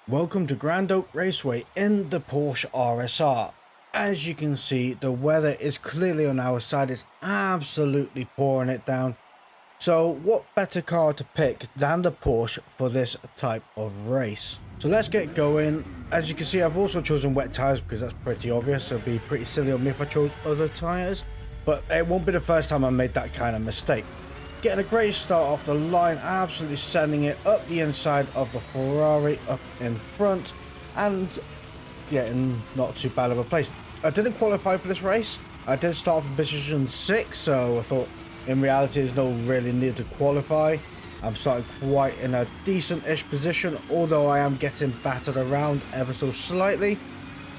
Welcome to Grand Oak Raceway in the Porsche RSR. As you can see, the weather is clearly on our side. It's absolutely pouring it down. So what better car to pick than the Porsche for this type of race? So let's get going. As you can see, I've also chosen wet tyres because that's pretty obvious. It'd be pretty silly of me if I chose other tyres. But it won't be the first time I made that kind of mistake. Getting a great start off the line, absolutely sending it up the inside of the Ferrari, up in front, and getting not too bad of a place. I didn't qualify for this race. I did start off in position 6, so I thought in reality there's no really need to qualify. I'm starting quite in a decent-ish position, although I am getting battered around ever so slightly.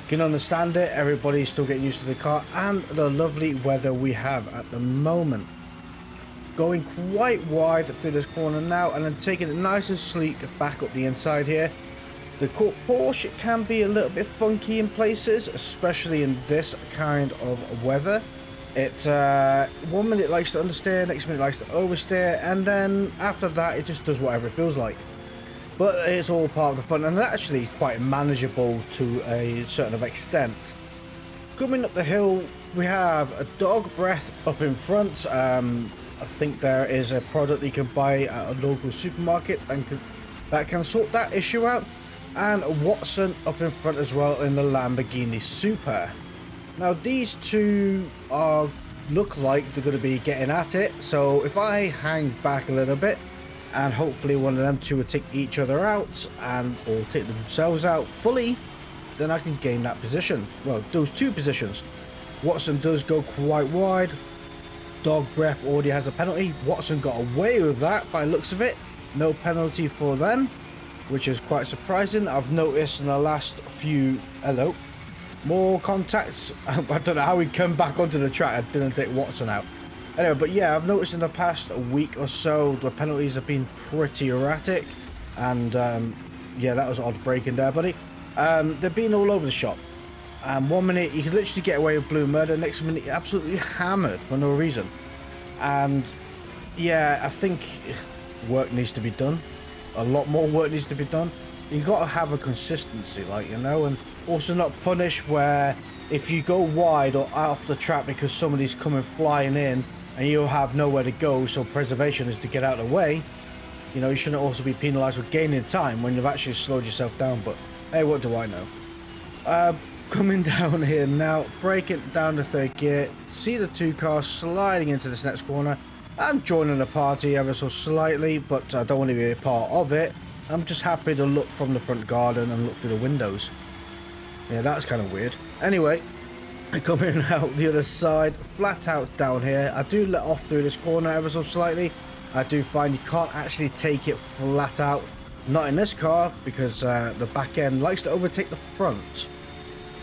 Can understand it, everybody's still getting used to the car and the lovely weather we have at the moment. Going quite wide through this corner now and then taking it nice and sleek back up the inside here. The Porsche can be a little bit funky in places, especially in this kind of weather. It 1 minute likes to understeer, next minute likes to oversteer, and then after that it just does whatever it feels like. But it's all part of the fun and actually quite manageable to a certain extent. Coming up the hill we have a dog breath up in front. I think there is a product you can buy at a local supermarket and that can sort that issue out. And Watson up in front as well in the Lamborghini Super. Now these two look like they're going to be getting at it. So if I hang back a little bit and hopefully one of them two will take each other out or take themselves out fully, then I can gain that position. Well, those two positions. Watson does go quite wide. Dog breath already has a penalty. Watson got away with that by the looks of it. No penalty for them, which is quite surprising. I've noticed in the last few more contacts. I don't know how he came back onto the track. I didn't take Watson out. Anyway, but yeah, I've noticed in the past week or so the penalties have been pretty erratic, and yeah, that was odd breaking there, buddy. They've been all over the shop. 1 minute you can literally get away with blue murder, next minute you're absolutely hammered for no reason. And yeah, I think work needs to be done. A lot more work needs to be done. You got to have a consistency, like, you know, and also not punish where if you go wide or out off the track because somebody's coming flying in and you'll have nowhere to go, so preservation is to get out of the way. You know, you shouldn't also be penalised with gaining time when you've actually slowed yourself down, but hey, what do I know? Coming down here now, braking down the third gear, see the two cars sliding into this next corner. I'm joining the party ever so slightly, but I don't want to be a part of it. I'm just happy to look from the front garden and look through the windows. Yeah, that's kind of weird. Anyway, coming out the other side, flat out down here. I do let off through this corner ever so slightly. I do find you can't actually take it flat out. Not in this car, because the back end likes to overtake the front.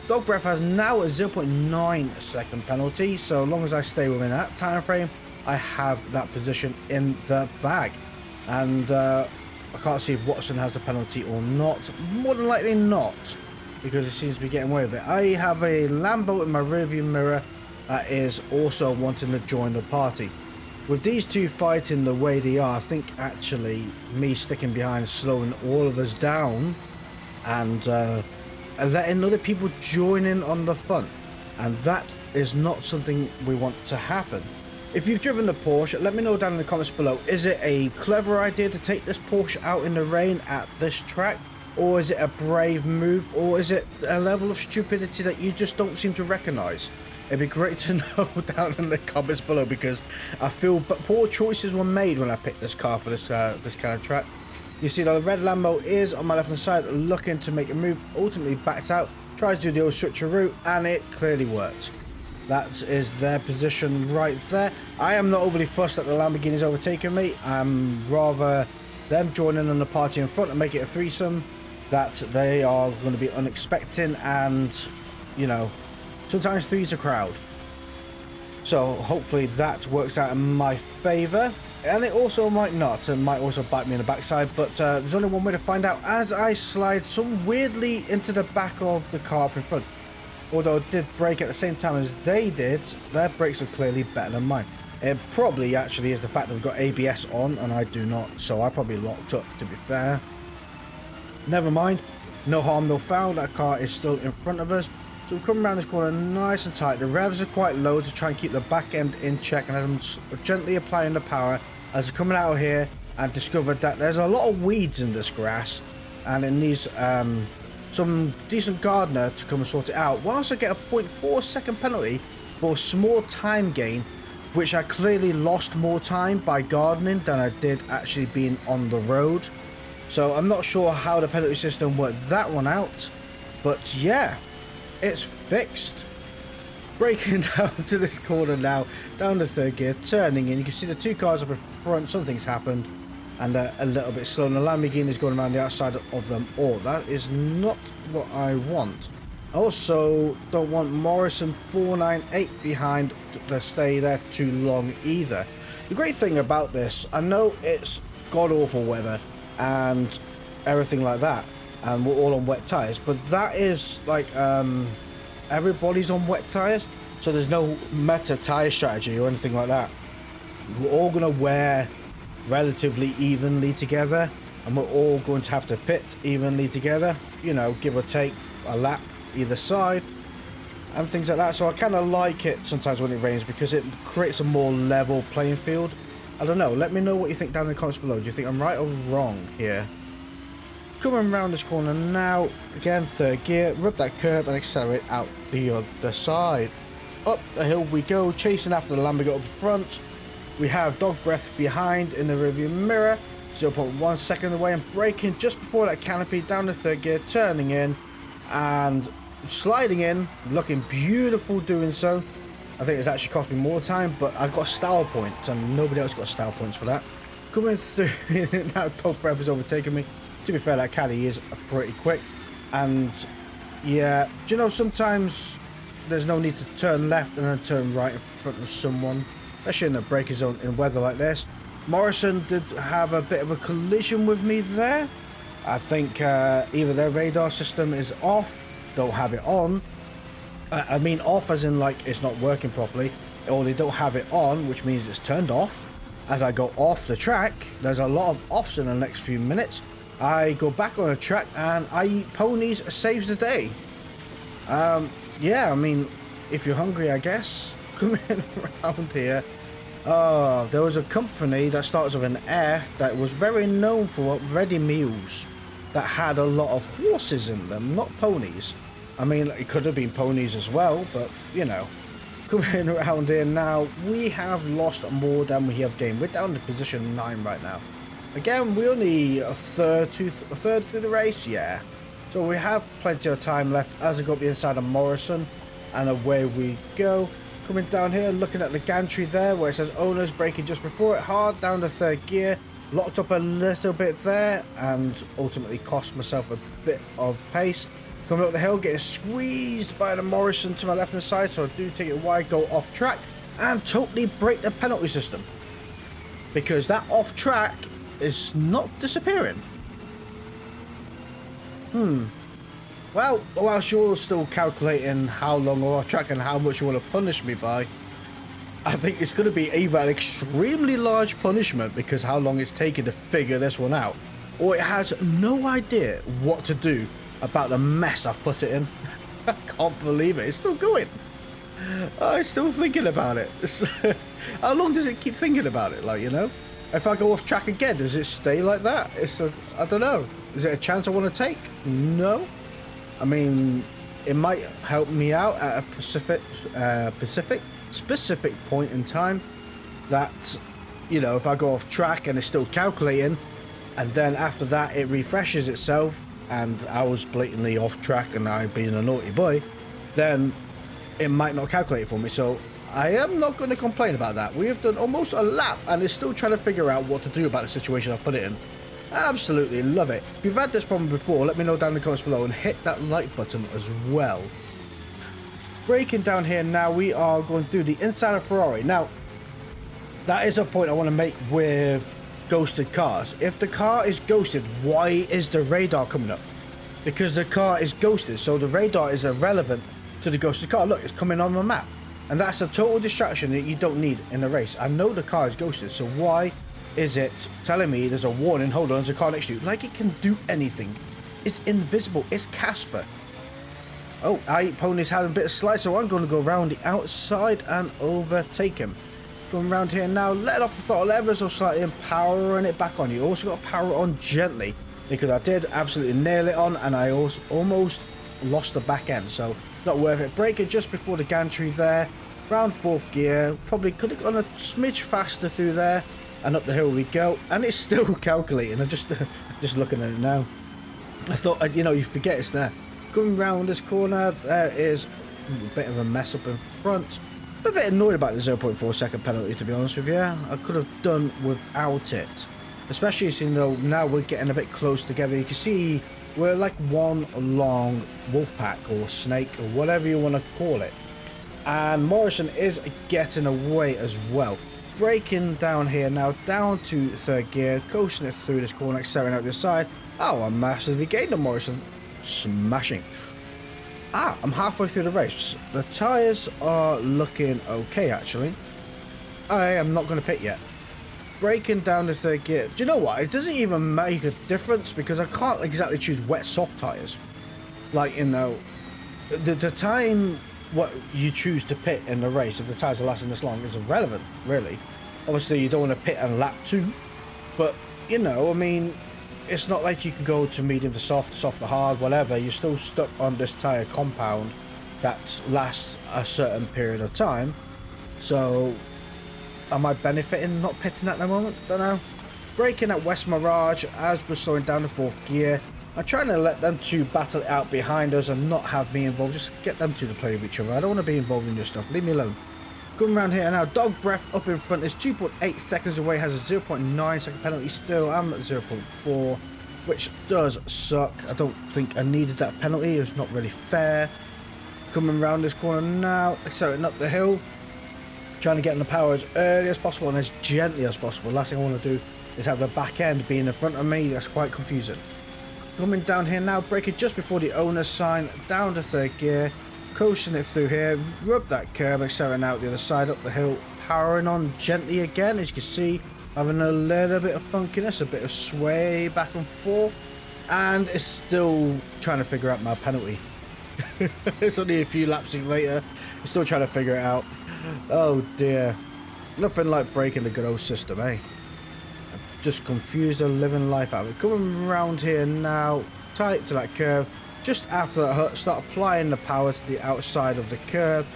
Dog breath has now a 0.9 second penalty, so long as I stay within that time frame, I have that position in the bag. And I can't see if Watson has a penalty or not. More than likely not, because he seems to be getting away with it. I have a Lambo in my rearview mirror that is also wanting to join the party. With these two fighting the way they are, I think actually me sticking behind, slowing all of us down, and letting other people join in on the fun, and that is not something we want to happen. If you've driven the Porsche, let me know down in the comments below. Is it a clever idea to take this Porsche out in the rain at this track, or is it a brave move, or is it a level of stupidity that you just don't seem to recognize? It'd be great to know down in the comments below, because I feel poor choices were made when I picked this car for this kind of track. You see the red Lambo is on my left hand side looking to make a move, ultimately backs out, tries to do the old switcheroo, and it clearly worked. That is their position right there. I am not overly fussed that the Lamborghini's overtaking me. I'm rather them joining on the party in front and make it a threesome that they are going to be unexpected, and you know, sometimes three's a crowd. So hopefully that works out in my favour. And it also might not, and might also bite me in the backside, but there's only one way to find out as I slide so weirdly into the back of the car up in front. Although it did brake at the same time as they did, their brakes are clearly better than mine. It probably actually is the fact that I've got ABS on and I do not, so I probably locked up, to be fair. Never mind. No harm, no foul. That car is still in front of us. So we come around this corner nice and tight. The revs are quite low to try and keep the back end in check. And as I'm gently applying the power, as I'm coming out of here, and discovered that there's a lot of weeds in this grass. And it needs some decent gardener to come and sort it out. Whilst I get a 0.4 second penalty for a small time gain, which I clearly lost more time by gardening than I did actually being on the road. So I'm not sure how the penalty system worked that one out, but yeah, it's fixed. Braking down to this corner now, down the third gear, turning in. You can see the two cars up in front, something's happened, and a little bit slow. And the Lamborghini is going around the outside of them all. That is not what I want. I also don't want Morrison 498 behind to stay there too long either. The great thing about this, I know it's god-awful weather and everything like that, and we're all on wet tyres, but that is like everybody's on wet tyres, so there's no meta tyre strategy or anything like that. We're all going to wear relatively evenly together, and we're all going to have to pit evenly together, you know, give or take a lap either side and things like that. So I kind of like it sometimes when it rains because it creates a more level playing field. I don't know, let me know what you think down in the comments below. Do you think I'm right or wrong here? Coming around this corner now, again third gear, rub that curb and accelerate out the other side. Up the hill we go, chasing after the Lamborghini up front. We have dog breath behind in the rearview mirror, 0.1 second away, and braking just before that canopy, down the third gear, turning in and sliding in, looking beautiful doing so. I think it's actually cost me more time, but I got style points and nobody else got style points for that. Coming through, now dog breath has overtaken me. To be fair, that caddy is pretty quick, and yeah, do you know, sometimes there's no need to turn left and then turn right in front of someone, especially in a braking zone in weather like this. Morrison did have a bit of a collision with me there. I think either their radar system is off, don't have it on. I mean off as in like it's not working properly, or they don't have it on, which means it's turned off. As I go off the track, there's a lot of offs in the next few minutes. I go back on the track and I eat ponies, saves the day. Yeah, I mean, if you're hungry, I guess. Coming around here, there was a company that starts with an F that was very known for ready meals that had a lot of horses in them, not ponies. I mean, it could have been ponies as well, but you know. Coming around here now, we have lost more than we have gained. We're down to position 9 right now. Again, we're only a third through the race, yeah. So we have plenty of time left as I go up the inside of Morrison, and away we go. Coming down here, looking at the gantry there, where it says owners, braking just before it, hard down to third gear, locked up a little bit there, and ultimately cost myself a bit of pace. Coming up the hill, getting squeezed by the Morrison to my left hand side, so I do take it wide, go off track, and totally break the penalty system. Because that off track is not disappearing. Well, whilst you're still calculating how long we're off track and how much you want to punish me by, I think it's going to be either an extremely large punishment because how long it's taken to figure this one out, or it has no idea what to do about the mess I've put it in. I can't believe it. It's still going. I'm still thinking about it. How long does it keep thinking about it? Like, you know, if I go off track again, does it stay like that? I don't know. Is it a chance I want to take? No. I mean, it might help me out at a specific point in time that, you know, if I go off track and it's still calculating, and then after that it refreshes itself and I was blatantly off track and I've been a naughty boy, then it might not calculate for me. So I am not going to complain about that. We have done almost a lap and it's still trying to figure out what to do about the situation I've put it in. Absolutely love it. If you've had this problem before, let me know down in the comments below and hit that like button as well. Braking down here now, we are going through the inside of Ferrari. Now, that is a point I want to make with ghosted cars. If the car is ghosted, why is the radar coming up? Because the car is ghosted, so the radar is irrelevant to the ghosted car. Look, it's coming on the map. And that's a total distraction that you don't need in a race. I know the car is ghosted, so why is it telling me there's a warning, hold on, there's a car next to you, like it can do anything? is invisible. It's Casper. Oh, pony's had a bit of slide, so I'm going to go around the outside and overtake him. Going around here now, let off the throttle ever so slightly and powering it back on. You also got to power it on gently, because I did absolutely nail it on, and I also almost lost the back end, so not worth it. Braking just before the gantry there, round 4th gear, probably could have gone a smidge faster through there, and up the hill we go, and it's still calculating. I'm just looking at it now. I thought, you know, you forget it's there. Going round this corner, there is a bit of a mess up in front. I'm a bit annoyed about the 0.4 second penalty, to be honest with you. I could have done without it. Especially as, you know, now we're getting a bit close together. You can see we're like one long wolf pack or snake or whatever you want to call it. And Morrison is getting away as well. Braking down here now, down to 3rd gear, coasting it through this corner, accelerating out the side. Oh, I'm massively gained on Morrison. Smashing. I'm halfway through the race. The tyres are looking okay, actually. I am not going to pit yet. Braking down the 3rd gear. Do you know what? It doesn't even make a difference because I can't exactly choose wet soft tyres. Like, you know, the time what you choose to pit in the race, if the tyres are lasting this long, is irrelevant, really. Obviously, you don't want to pit on lap 2. But, you know, I mean, it's not like you can go to medium to soft to hard, whatever. You're still stuck on this tyre compound that lasts a certain period of time. So, am I benefiting not pitting at the moment? Don't know. Braking at West Mirage as we're slowing down the 4th gear. I'm trying to let them two battle it out behind us and not have me involved. Just get them two to play with each other. I don't want to be involved in your stuff. Leave me alone. Going around here now. Dog Breath up in front is 2.8 seconds away. Has a 0.9 second penalty still. I'm at 0.4, which does suck. I don't think I needed that penalty. It was not really fair. Coming around this corner now. Accelerating up the hill. Trying to get in the power as early as possible and as gently as possible. Last thing I want to do is have the back end being in front of me. That's quite confusing. Coming down here now, braking just before the owner's sign, down to 3rd gear, coasting it through here, rub that curb, accelerating out the other side, up the hill, powering on gently again, as you can see, having a little bit of funkiness, a bit of sway back and forth, and it's still trying to figure out my penalty. It's only a few laps later, it's still trying to figure it out. Oh dear, nothing like breaking the good old system, eh? Just confused the living life out of it. Coming around here now, tight to that curve, just after that hut, start applying the power to the outside of the curve.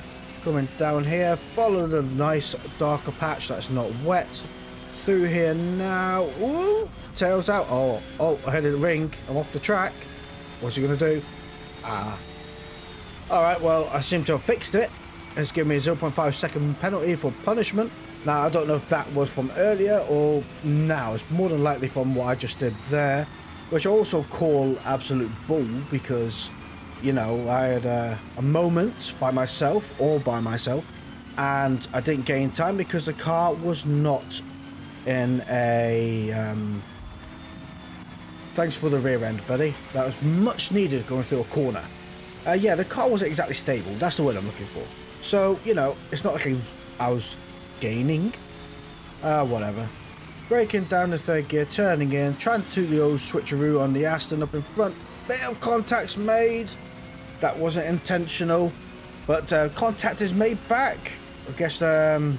Coming down here, follow the nice darker patch that's not wet. Through here now, ooh, tails out. Oh, I hit the ring, I'm off the track. What's he gonna do? Alright, well, I seem to have fixed it. It's given me a 0.5 second penalty for punishment. Now, I don't know if that was from earlier or now. It's more than likely from what I just did there, which I also call absolute bull because, you know, I had a moment by myself, and I didn't gain time because the car was not in a... Thanks for the rear end, buddy. That was much needed going through a corner. Yeah, the car wasn't exactly stable. That's the word I'm looking for. So, you know, it's not like I was gaining. Whatever. Braking down the 3rd gear, turning in, trying to do the old switcheroo on the Aston up in front. Bit of contacts made. That wasn't intentional, but contact is made back. I guess a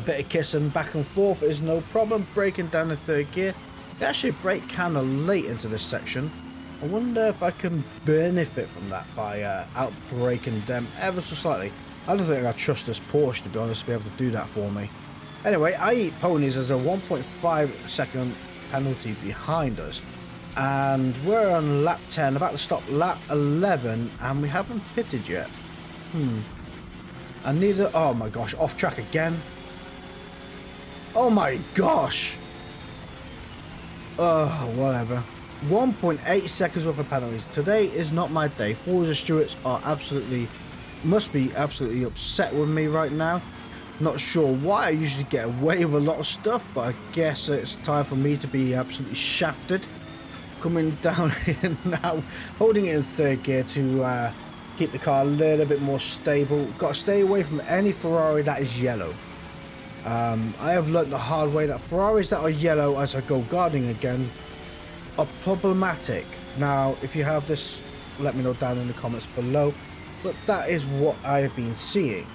bit of kissing back and forth is no problem. Braking down the 3rd gear. They actually brake kind of late into this section. I wonder if I can benefit from that by out-braking them ever so slightly. I don't think I trust this Porsche, to be honest, to be able to do that for me. Anyway, I Eat Ponies as a 1.5 second penalty behind us. And we're on lap 10, about to stop lap 11, and we haven't pitted yet. I need a... Oh my gosh, off track again. Oh my gosh. Oh, whatever. 1.8 seconds worth of penalties. Today is not my day. Forza Stewards are must be absolutely upset with me right now. Not sure why. I usually get away with a lot of stuff, but I guess it's time for me to be absolutely shafted. Coming down here now, holding it in 3rd gear to keep the car a little bit more stable. Got to stay away from any Ferrari that is yellow. I have learnt the hard way that Ferraris that are yellow as I go guarding again are problematic. Now, if you have this, let me know down in the comments below. But that is what I've been seeing.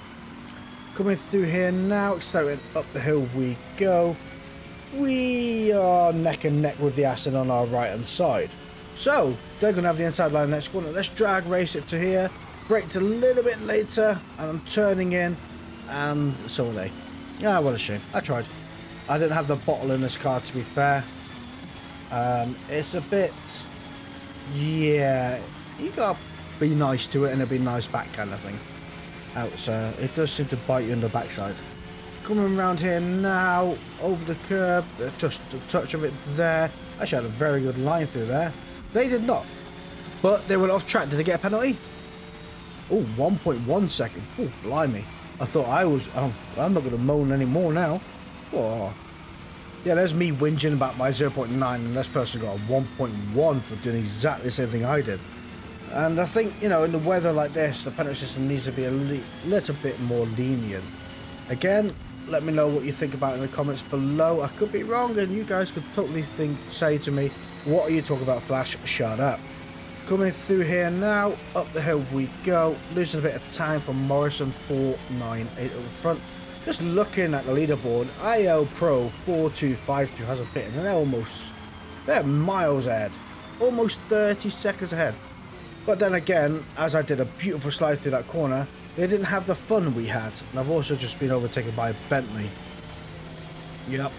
Coming through here now, accelerating up the hill we go. We are neck and neck with the Aston on our right hand side. So, they're going to have the inside line next corner. Let's drag race it to here. Braked a little bit later, and I'm turning in, and so are they. Ah, what a shame. I tried. I didn't have the bottle in this car, to be fair. It's a bit... yeah, you gotta be nice to it and it'll be nice back kind of thing. It does seem to bite you in the backside. Coming around here now, over the curb, just a touch of it there. Actually had a very good line through there. They did not, but they went off track. Did they get a penalty? Oh, 1.1 second. Oh, blimey. I thought I was... oh, I'm not going to moan anymore now. Oh. Yeah, there's me whinging about my 0.9 and this person got a 1.1 for doing exactly the same thing I did. And I think, you know, in the weather like this, the penalty system needs to be a little bit more lenient. Again, let me know what you think about it in the comments below. I could be wrong and you guys could totally say to me, what are you talking about, Flash? Shut up. Coming through here now, up the hill we go. Losing a bit of time from Morrison, 498 up front. Just looking at the leaderboard, IL Pro 4252 has a pit and they're miles ahead. Almost 30 seconds ahead. But then again, as I did a beautiful slide through that corner, they didn't have the fun we had. And I've also just been overtaken by a Bentley. Yep.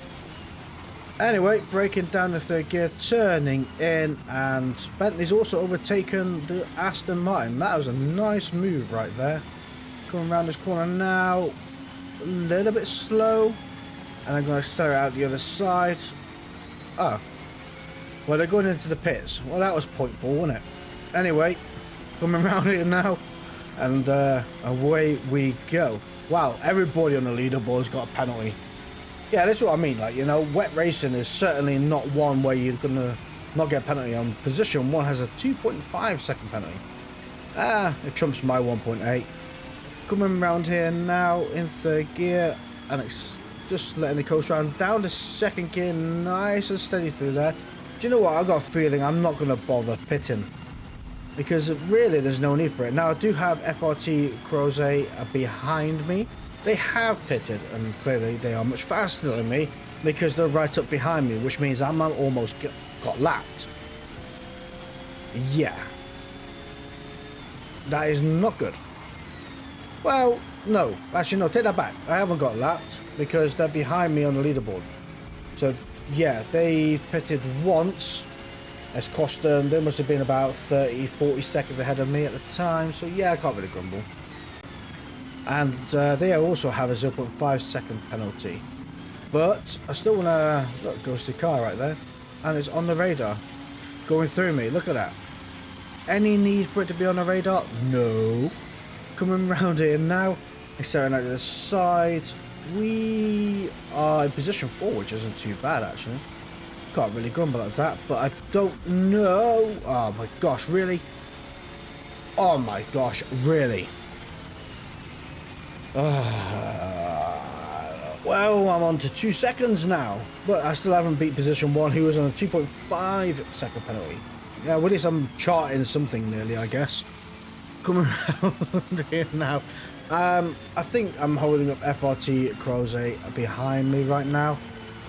Anyway, breaking down the third gear, turning in, and Bentley's also overtaken the Aston Martin. That was a nice move right there. Coming around this corner now, a little bit slow, and I'm going to accelerate out the other side. Oh, well, they're going into the pits. Well, that was point 4, wasn't it? Anyway, coming around here now, and away we go. Wow, everybody on the leaderboard's got a penalty. Yeah, that's what I mean. Like, you know, wet racing is certainly not one where you're gonna not get a penalty on. Position 1 has a 2.5 second penalty. It trumps my 1.8. Coming around here now in third gear, and it's just letting the coast round down to second gear, nice and steady through there. Do you know what? I've got a feeling I'm not gonna bother pitting, because really there's no need for it. Now I do have FRT Croze behind me. They have pitted, and clearly they are much faster than me because they're right up behind me, which means I'm almost got lapped. Yeah. That is not good. Well, no. Actually, no, take that back. I haven't got lapped because they're behind me on the leaderboard. So, yeah, they've pitted once. It's cost them, they must have been about 30-40 seconds ahead of me at the time. So, yeah, I can't really grumble. And they also have a 0.5 second penalty. But I still want to... look, goes the car right there. And it's on the radar. Going through me. Look at that. Any need for it to be on the radar? No. Coming around here now. Accelerating out to the side. We are in position 4, which isn't too bad, actually. Can't really grumble at that. But I don't know... oh, my gosh, really? Oh, my gosh, really? Well, I'm on to 2 seconds now, but I still haven't beat position 1, who was on a 2.5 second penalty. Yeah, well, at least I'm charting something nearly, I guess. Coming around here now. I think I'm holding up FRT Croze behind me right now,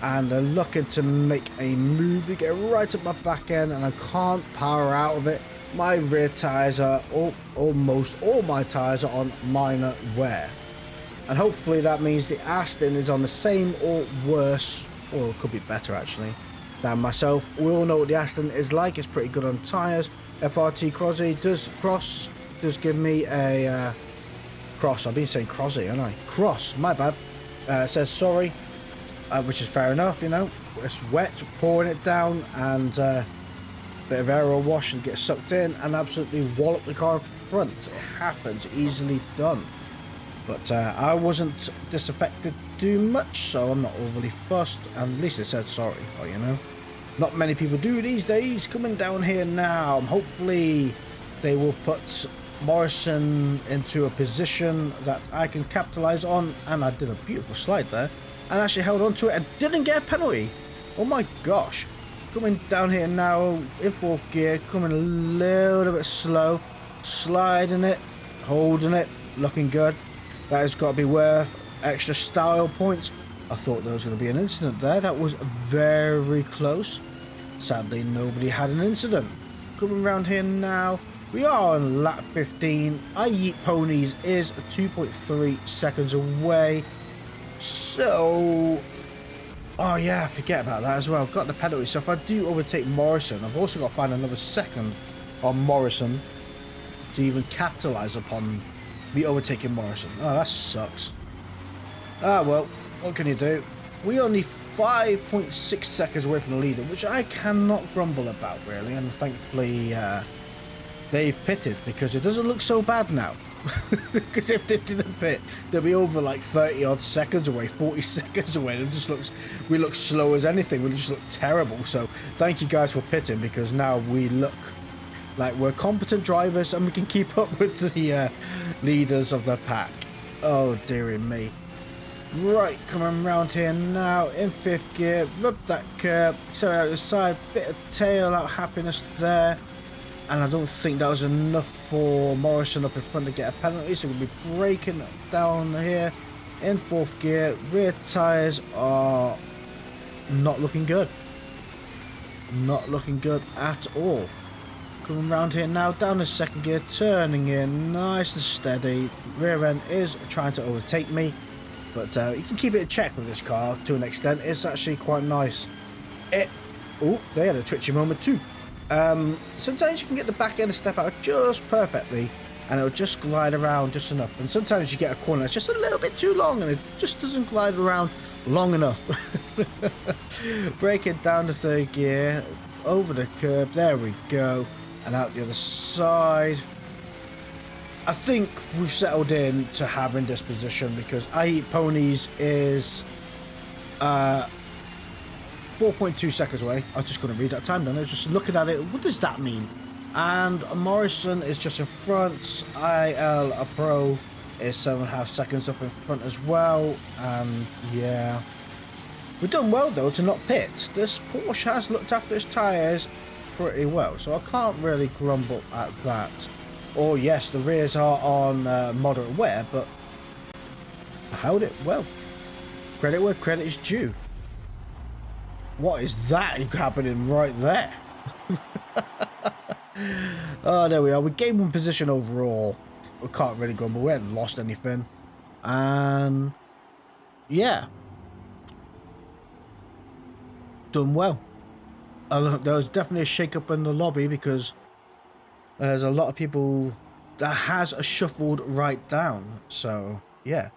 and they're looking to make a move. They get right up my back end, and I can't power out of it. My rear tyres are almost all my tyres are on minor wear. And hopefully that means the Aston is on the same or worse, or it could be better actually, than myself. We all know what the Aston is like. It's pretty good on tyres. FRT Cross does give me a cross. I've been saying Crossy, haven't I? Cross, my bad. It says sorry, which is fair enough, you know. It's wet, pouring it down, and bit of aero wash and get sucked in and absolutely wallop the car in front. It happens, easily done. But I wasn't disaffected too much, so I'm not overly fussed, and at least they said sorry, or, you know. Not many people do these days. Coming down here now, hopefully they will put Morrison into a position that I can capitalise on, and I did a beautiful slide there, and actually held on to it and didn't get a penalty. Oh my gosh. Coming down here now in 4th gear, coming a little bit slow, sliding it, holding it, looking good. That has got to be worth extra style points. I thought there was going to be an incident there. That was very close. Sadly, nobody had an incident. Coming around here now, we are on lap 15. I Yeet Ponies is 2.3 seconds away. So, oh yeah, forget about that as well. Got the penalty. So if I do overtake Morrison, I've also got to find another second on Morrison to even capitalise upon me overtaking Morrison. Oh, that sucks. Ah, well, what can you do? We only 5.6 seconds away from the leader, which I cannot grumble about, really. And thankfully, they've pitted, because it doesn't look so bad now. Because if they didn't pit, they'll be over like 30 odd seconds away, 40 seconds away. It just looks, we look slow as anything. We just look terrible. So thank you guys for pitting, because now we look like we're competent drivers and we can keep up with the leaders of the pack. Oh dearie me. Right, coming around here now in 5th gear, rub that curb, accelerate out the side, bit of tail out happiness there. And I don't think that was enough for Morrison up in front to get a penalty, so we'll be braking down here in 4th gear. Rear tyres are not looking good. Not looking good at all. Coming around here now, down the 2nd gear, turning in nice and steady. Rear end is trying to overtake me, but you can keep it in check with this car to an extent. It's actually quite nice. Oh, they had a twitchy moment too. Sometimes you can get the back end to step out just perfectly and it'll just glide around just enough, and sometimes you get a corner that's just a little bit too long and it just doesn't glide around long enough. Break it down to 3rd gear, over the curb, there we go, and out the other side. I think we've settled in to having this position, because I Eat Ponies is 4.2 seconds away. I just couldn't read that time then. I was just looking at it. What does that mean? And Morrison is just in front. IL a Pro is 7.5 seconds up in front as well. And yeah, we've done well though to not pit. This Porsche has looked after its tyres pretty well, so I can't really grumble at that. Oh yes, the rears are on moderate wear, but I held it well. Credit where credit is due. What is that happening right there? Oh, there we are. We gained 1 position overall. We can't really grumble. We haven't lost anything. And yeah, done well. There was definitely a shake-up in the lobby, because there's a lot of people that has shuffled right down. So yeah.